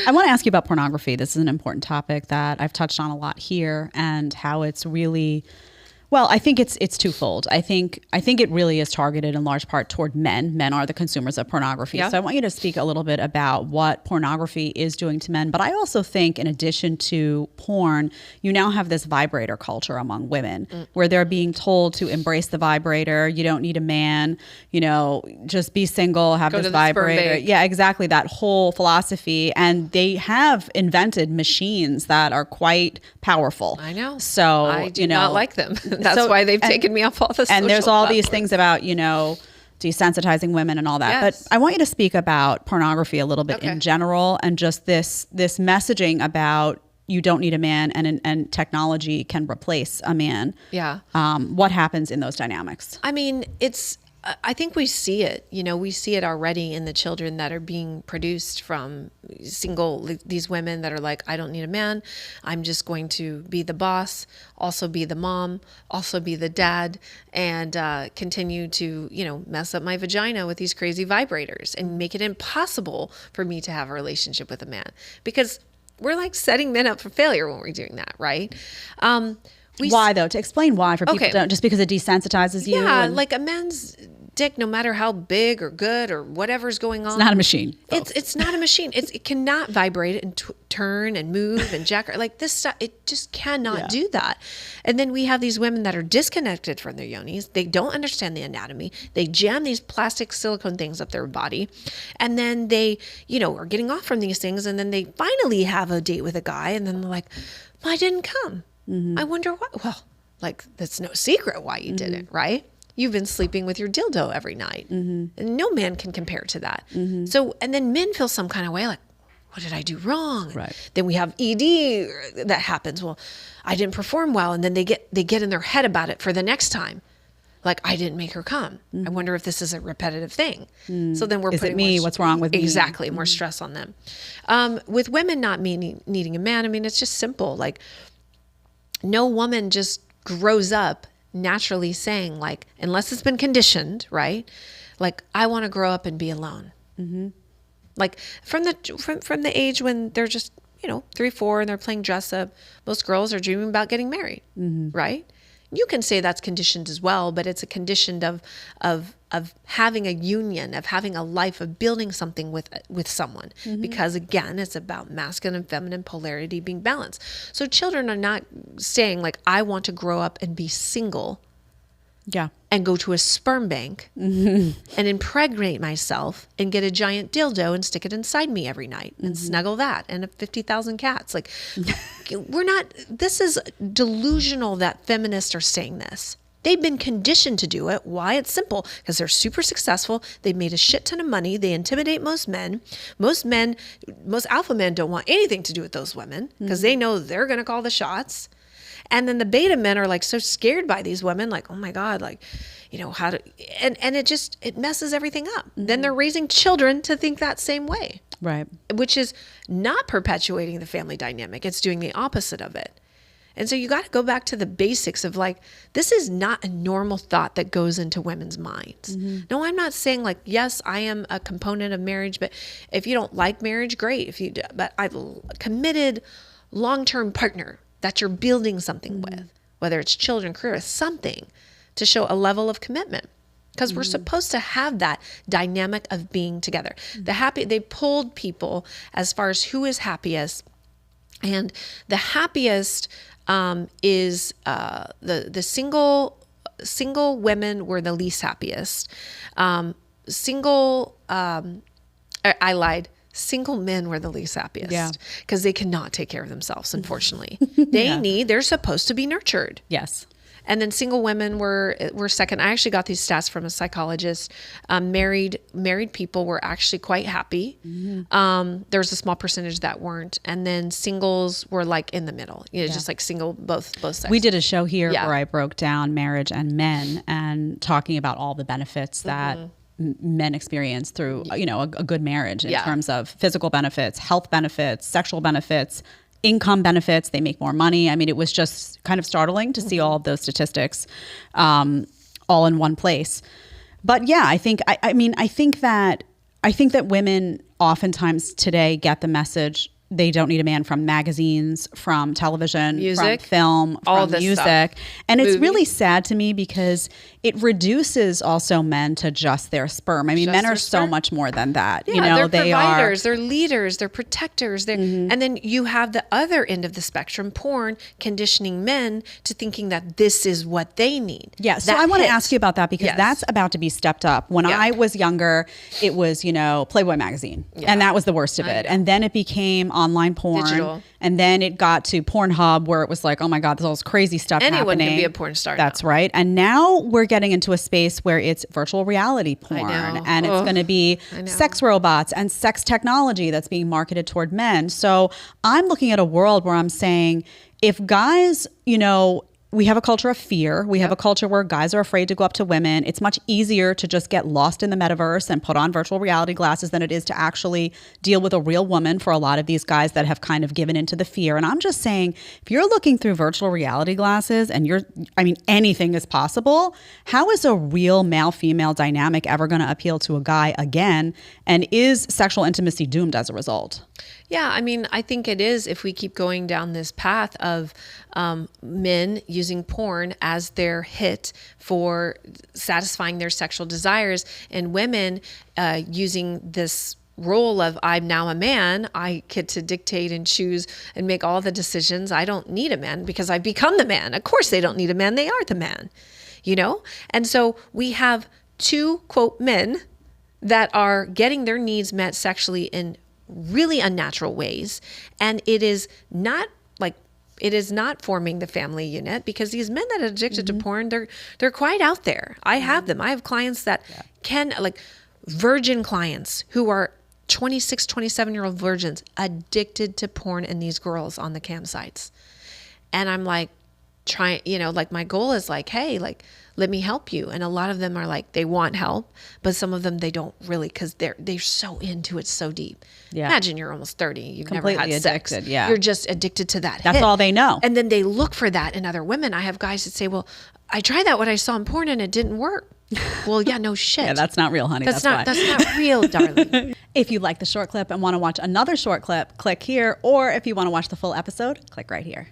I want to ask you about pornography. This is an important topic that I've touched on a lot here, and how it's really, well, I think it's twofold. I think it really is targeted in large part toward men. Men are the consumers of pornography. Yeah. So I want you to speak a little bit about what pornography is doing to men. But I also think, in addition to porn, you now have this vibrator culture among women, where they're being told to embrace the vibrator. You don't need a man. Just be single, have Go this to the sperm vibrator. bank. Yeah, exactly. That whole philosophy. And they have invented machines that are quite powerful. I know. So I do not like them. That's So- why they've taken me off all the social and there's all these platforms. things about, desensitizing women and all that. Yes. But I want you to speak about pornography a little bit Okay. in general, and just this messaging about you don't need a man, and technology can replace a man. Yeah. What happens in those dynamics? I mean, I think we see it, we see it already in the children that are being produced from these women that are like, I don't need a man. I'm just going to be the boss, also be the mom, also be the dad, and continue to, mess up my vagina with these crazy vibrators and make it impossible for me to have a relationship with a man, because we're like setting men up for failure when we're doing that. Right. Why though? To explain why for people Okay. don't, just because it desensitizes you. Yeah, and like a man's dick, no matter how big or good or whatever's going on, it's not a machine. It's not a machine. It cannot vibrate and turn and move and jack. Like this stuff, it just cannot do that. And then we have these women that are disconnected from their yonis. They don't understand the anatomy. They jam these plastic silicone things up their body, and then they, are getting off from these things. And then they finally have a date with a guy, and then they're like, "Well, I didn't come. I wonder why." Well, like that's no secret why you didn't, right? You've been sleeping with your dildo every night. And no man can compare to that. So, and then men feel some kind of way, like, what did I do wrong? Right. Then we have ED that happens. Well, I didn't perform well. And then they get in their head about it for the next time. Like, I didn't make her come. I wonder if this is a repetitive thing. So then we're Is it putting me? more What's wrong with me? Exactly. More stress on them. With women not needing a man, I mean, it's just simple. Like, no woman just grows up naturally saying, like, unless it's been conditioned, right? Like, I want to grow up and be alone. Like from the age when they're just, 3, 4 and they're playing dress up, most girls are dreaming about getting married, right? You can say that's conditioned as well, but it's a conditioned of having a union, of having a life, of building something with someone. Because again, it's about masculine and feminine polarity being balanced. So children are not saying like, I want to grow up and be single. Yeah. And go to a sperm bank and impregnate myself and get a giant dildo and stick it inside me every night and snuggle that and 50,000 cats. Like, this is delusional that feminists are saying this. They've been conditioned to do it. Why? It's simple. Because they're super successful. They've made a shit ton of money. They intimidate most men. Most alpha men don't want anything to do with those women because they know they're going to call the shots. And then the beta men are like so scared by these women, like, oh my God, like, how to, and it messes everything up. Then they're raising children to think that same way. Right. Which is not perpetuating the family dynamic. It's doing the opposite of it. And so you got to go back to the basics of like, this is not a normal thought that goes into women's minds. No, I'm not saying like, yes, I am a component of marriage, but if you don't like marriage, great. If you do, but I've committed long-term partner that you're building something with, whether it's children, career, something to show a level of commitment. Because we're supposed to have that dynamic of being together. They pulled people as far as who is happiest. And the happiest is the single women were the least happiest. I lied. Single men were the least happiest because they cannot take care of themselves, unfortunately. They're supposed to be nurtured. Yes. And then single women were second. I actually got these stats from a psychologist. Married people were actually quite happy. There was a small percentage that weren't. And then singles were like in the middle, just like single, both sexes. We did a show here where I broke down marriage and men and talking about all the benefits that men experience through, a good marriage in terms of physical benefits, health benefits, sexual benefits, income benefits. They make more money. I mean, it was just kind of startling to see all of those statistics all in one place. But yeah, I think that I think that women oftentimes today get the message they don't need a man from magazines, from television, music, from film, all from this music. stuff. And it's Movies. really sad to me because it reduces also men to just their sperm. I mean, Just men their are so sperm? much more than that. Yeah, You know, they're they providers, are. they're leaders, they're protectors. And then you have the other end of the spectrum, porn, conditioning men to thinking that this is what they need. Yeah, so That I want to hit. ask you about that because Yes. that's about to be stepped up. When Yeah. I was younger, it was, Playboy magazine. Yeah. And that was the worst of it. know. And then it became online porn. Digital. And then it got to Pornhub where it was like, oh my God, there's all this crazy stuff Anyone happening. can be a porn star That's now. right. And now we're getting into a space where it's virtual reality porn. know. And it's going to be I know. sex robots and sex technology that's being marketed toward men. So I'm looking at a world where I'm saying, if guys, we have a culture of fear. We have a culture where guys are afraid to go up to women. It's much easier to just get lost in the metaverse and put on virtual reality glasses than it is to actually deal with a real woman for a lot of these guys that have kind of given into the fear. And I'm just saying, if you're looking through virtual reality glasses and anything is possible, how is a real male-female dynamic ever going to appeal to a guy again? And is sexual intimacy doomed as a result? Yeah, I think it is if we keep going down this path of men using porn as their hit for satisfying their sexual desires and women using this role of I'm now a man, I get to dictate and choose and make all the decisions. I don't need a man because I've become the man. Of course they don't need a man. They are the man, And so we have two, quote, men that are getting their needs met sexually in really unnatural ways. And it is not forming the family unit because these men that are addicted to porn, they're quite out there. I have them. I have clients that can, virgin clients who are 26, 27-year-old virgins addicted to porn and these girls on the campsites. And I'm like, my goal is hey, let me help you. And a lot of them are they want help, but some of them they don't really because they're so into it so deep. Yeah. Imagine you're almost 30. You've Completely never had sex. addicted, yeah. You're just addicted to that. That's hit. all they know. And then they look for that in other women. I have guys that say, well, I tried that what I saw in porn and it didn't work. Well, yeah, no shit. Yeah, that's not real, honey. That's not real, darling. If you like the short clip and want to watch another short clip, click here. Or if you want to watch the full episode, click right here.